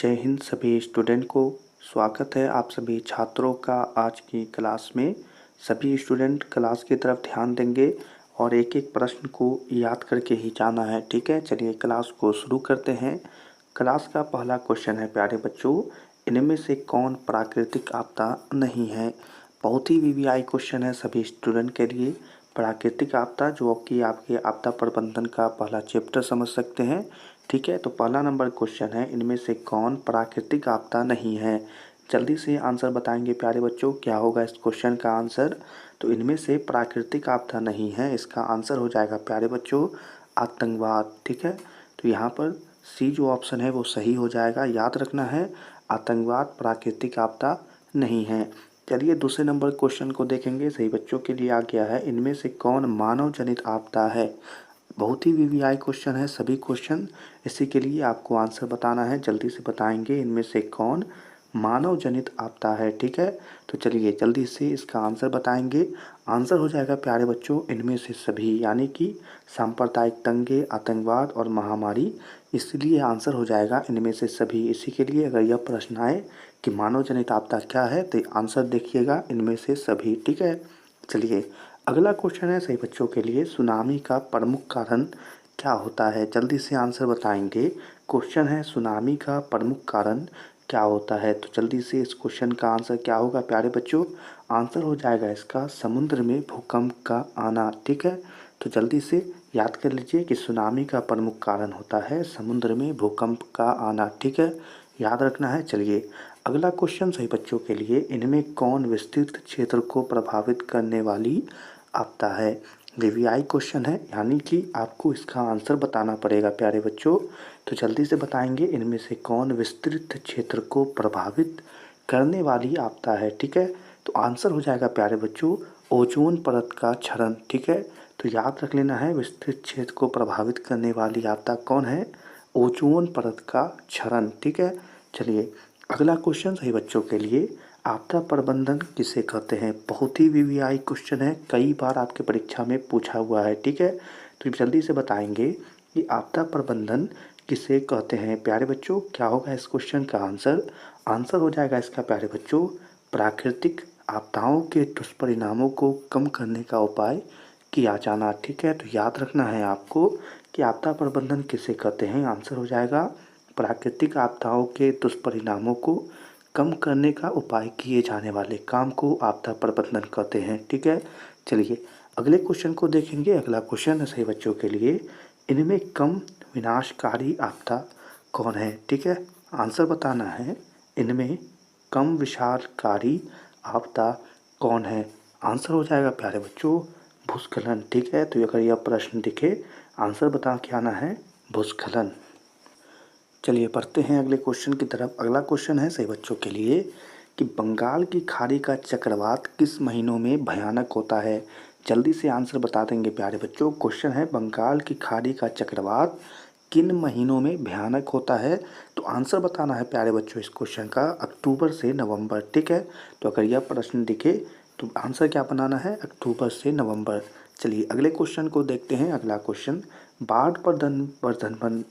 जय हिंद सभी स्टूडेंट को। स्वागत है आप सभी छात्रों का आज की क्लास में। सभी स्टूडेंट क्लास की तरफ ध्यान देंगे और एक एक प्रश्न को याद करके ही जाना है, ठीक है। चलिए क्लास को शुरू करते हैं। क्लास का पहला क्वेश्चन है प्यारे बच्चों, इनमें से कौन प्राकृतिक आपदा नहीं है। बहुत ही वीवीआई क्वेश्चन है सभी स्टूडेंट के लिए। प्राकृतिक आपदा जो कि आपके आपदा प्रबंधन का पहला चैप्टर समझ सकते हैं, ठीक है। तो पहला नंबर क्वेश्चन है, इनमें से कौन प्राकृतिक आपदा नहीं है। जल्दी से आंसर बताएंगे प्यारे बच्चों, क्या होगा इस क्वेश्चन का आंसर। तो इनमें से प्राकृतिक आपदा नहीं है, इसका आंसर हो जाएगा प्यारे बच्चों आतंकवाद, ठीक है। तो यहाँ पर सी जो ऑप्शन है वो सही हो जाएगा, याद रखना है आतंकवाद प्राकृतिक आपदा नहीं है। चलिए दूसरे नंबर क्वेश्चन को देखेंगे, सही बच्चों के लिए आ गया है, इनमें से कौन मानव जनित आपदा है। बहुत ही वीवीआई क्वेश्चन है सभी क्वेश्चन, इसी के लिए आपको आंसर बताना है। जल्दी से बताएंगे इनमें से कौन मानव जनित आपदा है, ठीक है। तो चलिए जल्दी से इसका आंसर बताएंगे। आंसर हो जाएगा प्यारे बच्चों इनमें से सभी, यानी कि सांप्रदायिक दंगे, आतंकवाद और महामारी। इसलिए आंसर हो जाएगा इनमें से सभी। इसी के लिए अगर यह प्रश्न आए कि मानव जनित आपदा क्या है, तो आंसर देखिएगा इनमें से सभी, ठीक है। चलिए अगला क्वेश्चन है सही बच्चों के लिए, सुनामी का प्रमुख कारण क्या होता है। जल्दी से आंसर बताएंगे। क्वेश्चन है सुनामी का प्रमुख कारण क्या होता है। तो जल्दी से इस क्वेश्चन का आंसर क्या होगा प्यारे बच्चों। आंसर हो जाएगा इसका समुद्र में भूकंप का आना, ठीक है। तो जल्दी से याद कर लीजिए कि सुनामी का प्रमुख कारण होता है समुद्र में भूकंप का आना, ठीक है, याद रखना है। चलिए अगला क्वेश्चन सही बच्चों के लिए, इनमें कौन विस्तृत क्षेत्र को प्रभावित करने वाली आपदा है। वीवीआई क्वेश्चन है, यानी कि आपको इसका आंसर बताना पड़ेगा प्यारे बच्चों। तो जल्दी से बताएंगे इनमें से कौन विस्तृत क्षेत्र को प्रभावित करने वाली आपदा है, ठीक है। तो आंसर हो जाएगा प्यारे बच्चों ओजोन परत का क्षरण, ठीक है। तो याद रख लेना है विस्तृत क्षेत्र को प्रभावित करने वाली आपदा कौन है, ओजोन परत का क्षरण, ठीक है। चलिए अगला क्वेश्चन सही बच्चों के लिए, आपदा प्रबंधन किसे कहते हैं। बहुत ही वीवीआई क्वेश्चन है, कई बार आपके परीक्षा में पूछा हुआ है, ठीक है। तो जल्दी से बताएंगे कि आपदा प्रबंधन किसे कहते हैं प्यारे बच्चों, क्या होगा इस क्वेश्चन का आंसर। आंसर हो जाएगा इसका प्यारे बच्चों प्राकृतिक आपदाओं के दुष्परिणामों को कम करने का उपाय किया जाना, ठीक है। तो याद रखना है आपको कि आपदा प्रबंधन किसे कहते हैं। आंसर हो जाएगा प्राकृतिक आपदाओं के दुष्परिणामों को कम करने का उपाय किए जाने वाले काम को आपदा प्रबंधन कहते हैं, ठीक है। चलिए अगले क्वेश्चन को देखेंगे। अगला क्वेश्चन है सही बच्चों के लिए, इनमें कम विनाशकारी आपदा कौन है, ठीक है। आंसर बताना है इनमें कम विनाशकारी आपदा कौन है। आंसर हो जाएगा प्यारे बच्चों भूस्खलन, ठीक है। तो अगर यह प्रश्न दिखे आंसर बता के आना है भूस्खलन। चलिए पढ़ते हैं अगले क्वेश्चन की तरफ। अगला क्वेश्चन है सही बच्चों के लिए कि बंगाल की खाड़ी का चक्रवात किस महीनों में भयानक होता है। जल्दी से आंसर बता देंगे प्यारे बच्चों। क्वेश्चन है बंगाल की खाड़ी का चक्रवात किन महीनों में भयानक होता है। तो आंसर बताना है प्यारे बच्चों इस क्वेश्चन का अक्टूबर से नवंबर, ठीक है। तो अगर यह प्रश्न दिखे तो आंसर क्या बनाना है, अक्टूबर से नवंबर। चलिए अगले क्वेश्चन को देखते हैं। अगला क्वेश्चन, बाढ़ प्रबंधन।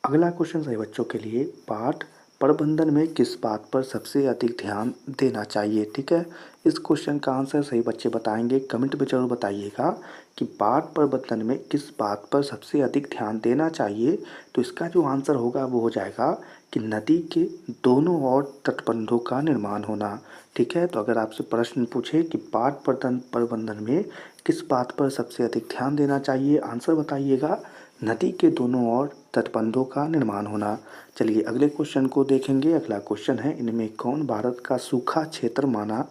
अगला क्वेश्चन सही बच्चों के लिए, बाढ़ प्रबंधन में किस बात पर सबसे अधिक ध्यान देना चाहिए, ठीक है। इस क्वेश्चन का आंसर सही बच्चे बताएंगे, कमेंट में जरूर बताइएगा कि बाढ़ प्रबंधन में किस बात पर सबसे अधिक ध्यान देना चाहिए। तो इसका जो आंसर होगा वो हो जाएगा कि नदी के दोनों ओर तटबंधों का निर्माण होना, ठीक है। तो अगर आपसे प्रश्न पूछे कि बाढ़ प्रबंधन में किस बात पर सबसे अधिक ध्यान देना चाहिए, आंसर बताइएगा नदी के दोनों ओर तटबंधों का निर्माण होना। चलिए अगले क्वेश्चन को देखेंगे। अगला क्वेश्चन है, इनमें कौन भारत का सूखा क्षेत्र माना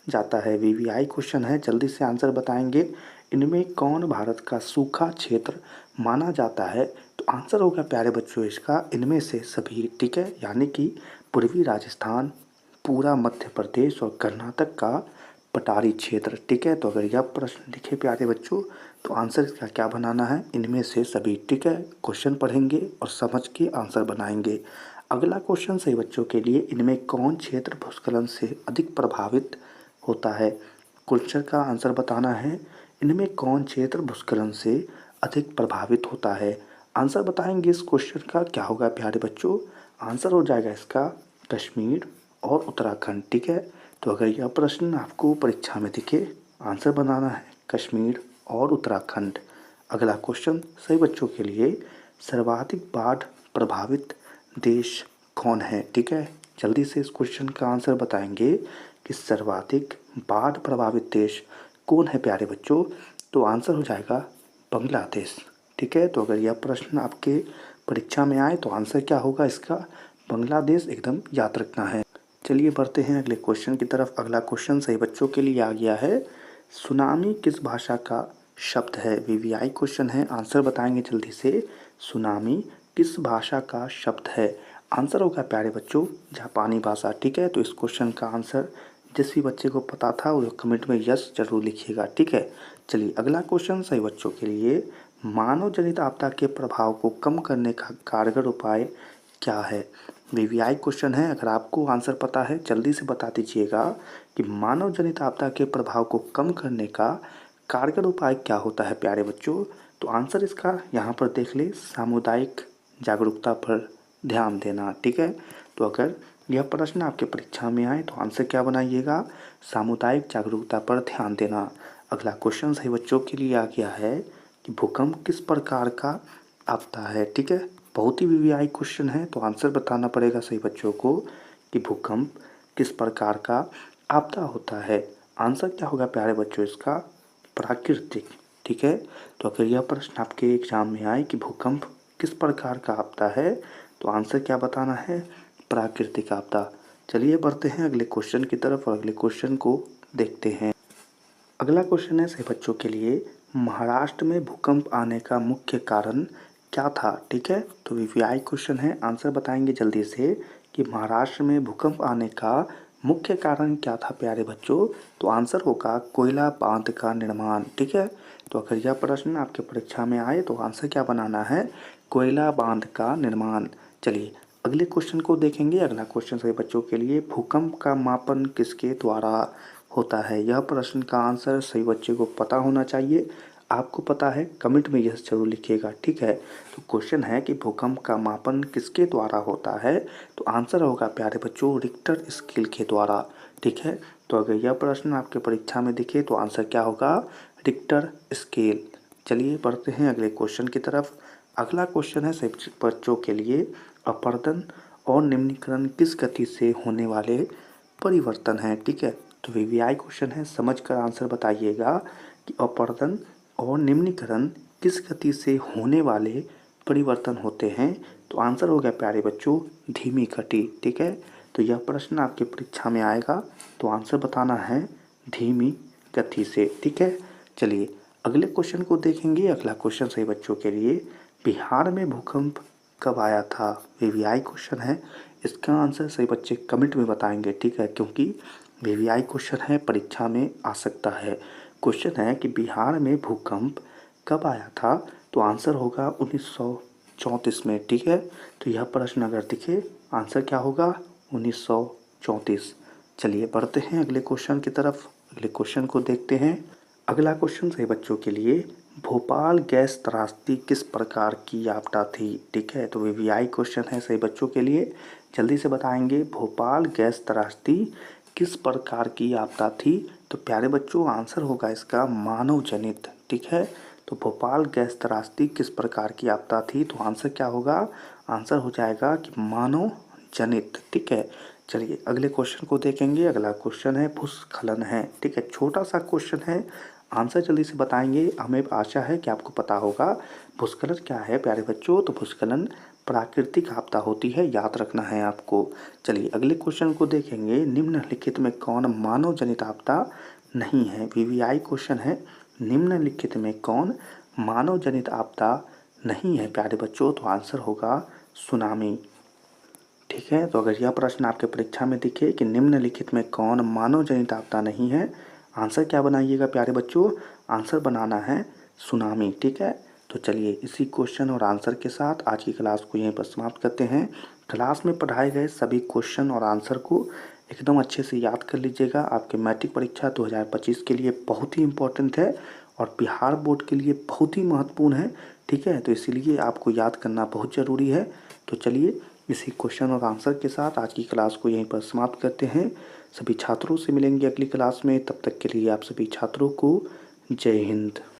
जाता है। वीवीआई क्वेश्चन है, जल्दी से आंसर बताएंगे। इनमें कौन भारत का सूखा क्षेत्र माना जाता है। तो आंसर होगा प्यारे बच्चों इसका इनमें से सभी, ठीक है। यानी कि पूर्वी राजस्थान, पूरा मध्य प्रदेश और कर्नाटक का पठारी क्षेत्र, ठीक है। तो अगर यह प्रश्न लिखे प्यारे बच्चों तो आंसर इसका क्या बनाना है, इनमें से सभी, ठीक है। क्वेश्चन पढ़ेंगे और समझ के आंसर बनाएंगे। अगला क्वेश्चन सही बच्चों के लिए, इनमें कौन क्षेत्र भूस्खलन से अधिक प्रभावित होता है। क्वेश्चन का आंसर बताना है इनमें कौन क्षेत्र भूस्खलन से अधिक प्रभावित होता है। आंसर बताएंगे इस क्वेश्चन का क्या होगा प्यारे बच्चों? आंसर हो जाएगा इसका कश्मीर और उत्तराखंड। ठीक है, तो अगर यह प्रश्न आपको परीक्षा में दिखे, आंसर बनाना है कश्मीर और उत्तराखंड। अगला क्वेश्चन सही बच्चों के लिए, सर्वाधिक बाढ़ प्रभावित देश कौन है? ठीक है, जल्दी से इस क्वेश्चन का आंसर बताएंगे कि सर्वाधिक बाढ़ प्रभावित देश कौन है प्यारे बच्चों? तो आंसर हो जाएगा बांग्लादेश। ठीक है, तो अगर यह प्रश्न आपके परीक्षा में आए तो आंसर क्या होगा इसका? बांग्लादेश एकदम याद रखना है। चलिए बढ़ते हैं अगले क्वेश्चन की तरफ। अगला क्वेश्चन सही बच्चों के लिए आ गया है, सुनामी किस भाषा का शब्द है? वीवीआई क्वेश्चन है, आंसर बताएंगे जल्दी से। सुनामी किस भाषा का शब्द है? आंसर होगा प्यारे बच्चों जापानी भाषा। ठीक है, तो इस क्वेश्चन का आंसर जिस भी बच्चे को पता था वो कमेंट में यस जरूर लिखिएगा। ठीक है, चलिए अगला क्वेश्चन सही बच्चों के लिए, मानव जनित आपदा के प्रभाव को कम करने का कारगर उपाय क्या है? वीवीआई क्वेश्चन है, अगर आपको आंसर पता है जल्दी से बता दीजिएगा कि मानव जनित आपदा के प्रभाव को कम करने का कारगर उपाय क्या होता है प्यारे बच्चों? तो आंसर इसका यहाँ पर देख ले, सामुदायिक जागरूकता पर ध्यान देना। ठीक है, तो अगर यह प्रश्न आपके परीक्षा में आए तो आंसर क्या बनाइएगा? सामुदायिक जागरूकता पर ध्यान देना। अगला क्वेश्चन सही बच्चों के लिए आ गया है कि भूकंप किस प्रकार का आपदा है? ठीक है, बहुत ही वीवीआई क्वेश्चन है, तो आंसर बताना पड़ेगा सही बच्चों को कि भूकंप किस प्रकार का आपदा होता है। आंसर क्या होगा प्यारे बच्चों इसका? प्राकृतिक। ठीक है, तो अगर यह प्रश्न आपके एग्जाम में आए कि भूकंप किस प्रकार का आपदा है, तो आंसर क्या बताना है? प्राकृतिक आपदा। चलिए बढ़ते हैं अगले क्वेश्चन की तरफ और अगले क्वेश्चन को देखते हैं। अगला क्वेश्चन है सही बच्चों के लिए, महाराष्ट्र में भूकंप आने का मुख्य कारण क्या था? ठीक है, तो वीवीआई क्वेश्चन है, आंसर बताएंगे जल्दी से कि महाराष्ट्र में भूकंप आने का मुख्य कारण क्या था प्यारे बच्चों? तो आंसर होगा कोयला बांध का निर्माण। ठीक है, तो अगर यह प्रश्न आपके परीक्षा में आए तो आंसर क्या बनाना है? कोयला बांध का निर्माण। चलिए अगले क्वेश्चन को देखेंगे। अगला क्वेश्चन सभी बच्चों के लिए, भूकंप का मापन किसके द्वारा होता है? यह प्रश्न का आंसर सही बच्चे को पता होना चाहिए। आपको पता है कमेंट में यस जरूर लिखिएगा। ठीक है, तो क्वेश्चन है कि भूकंप का मापन किसके द्वारा होता है? तो आंसर होगा प्यारे बच्चों रिक्टर स्केल के द्वारा। ठीक है, तो अगर यह प्रश्न आपके परीक्षा में दिखे तो आंसर क्या होगा? Richter scale. चलिए बढ़ते हैं अगले क्वेश्चन की तरफ। अगला क्वेश्चन है सभी बच्चों के लिए, अपर्दन और निम्नीकरण किस गति से होने वाले परिवर्तन हैं? ठीक है, तो वीवीआई क्वेश्चन है, समझकर आंसर बताइएगा कि अपर्दन और निम्नीकरण किस गति से होने वाले परिवर्तन होते हैं? तो आंसर हो गया प्यारे बच्चों धीमी गति। ठीक है, तो यह प्रश्न आपके परीक्षा में आएगा तो आंसर बताना है धीमी गति से। ठीक है, चलिए अगले क्वेश्चन को देखेंगे। अगला क्वेश्चन सही बच्चों के लिए, बिहार में भूकंप कब आया था? वीवीआई क्वेश्चन है, इसका आंसर सही बच्चे कमेंट में बताएंगे। ठीक है, क्योंकि वीवीआई क्वेश्चन है परीक्षा में आ सकता है। क्वेश्चन है कि बिहार में भूकंप कब आया था? तो आंसर होगा 1934 में। ठीक है, तो यह प्रश्न अगर दिखे आंसर क्या होगा? 1934। चलिए बढ़ते हैं अगले क्वेश्चन की तरफ। अगले क्वेश्चन को देखते हैं। अगला क्वेश्चन सही बच्चों के लिए, भोपाल गैस त्रासदी किस प्रकार की आपदा थी? ठीक है, तो वीवीआई क्वेश्चन है सही बच्चों के लिए, जल्दी से बताएंगे भोपाल गैस त्रासदी किस प्रकार की आपदा थी? तो प्यारे बच्चों आंसर होगा इसका मानव जनित। ठीक है, तो भोपाल गैस त्रासदी किस प्रकार की आपदा थी? तो आंसर क्या होगा? आंसर हो जाएगा कि मानव जनित। ठीक है, चलिए अगले क्वेश्चन को देखेंगे। अगला क्वेश्चन है भूस्खलन है। ठीक है, छोटा सा क्वेश्चन है, आंसर जल्दी से बताएंगे, हमें आशा है कि आपको पता होगा। भूस्खलन क्या है प्यारे बच्चों? तो भूस्खलन प्राकृतिक आपदा होती है, याद रखना है आपको। चलिए अगले क्वेश्चन को देखेंगे, निम्नलिखित में कौन मानव जनित आपदा नहीं है? वीवीआई क्वेश्चन है, निम्नलिखित में कौन मानव जनित आपदा नहीं है प्यारे बच्चों? तो आंसर होगा सुनामी। ठीक है, तो अगर यह प्रश्न आपके परीक्षा में दिखे कि निम्नलिखित में कौन मानव जनित आपदा नहीं है, आंसर क्या बनाइएगा प्यारे बच्चों? आंसर बनाना है सुनामी। ठीक है, तो चलिए इसी क्वेश्चन और आंसर के साथ आज की क्लास को यहीं पर समाप्त करते हैं। क्लास में पढ़ाए गए सभी क्वेश्चन और आंसर को एकदम अच्छे से याद कर लीजिएगा। आपके मैट्रिक परीक्षा 2025 के लिए बहुत ही इम्पोर्टेंट है और बिहार बोर्ड के लिए बहुत ही महत्वपूर्ण है। ठीक है, तो इसीलिए आपको याद करना बहुत ज़रूरी है। तो चलिए इसी क्वेश्चन और आंसर के साथ आज की क्लास को यहीं पर समाप्त करते हैं। सभी छात्रों से मिलेंगे अगली क्लास में, तब तक के लिए आप सभी छात्रों को जय हिंद।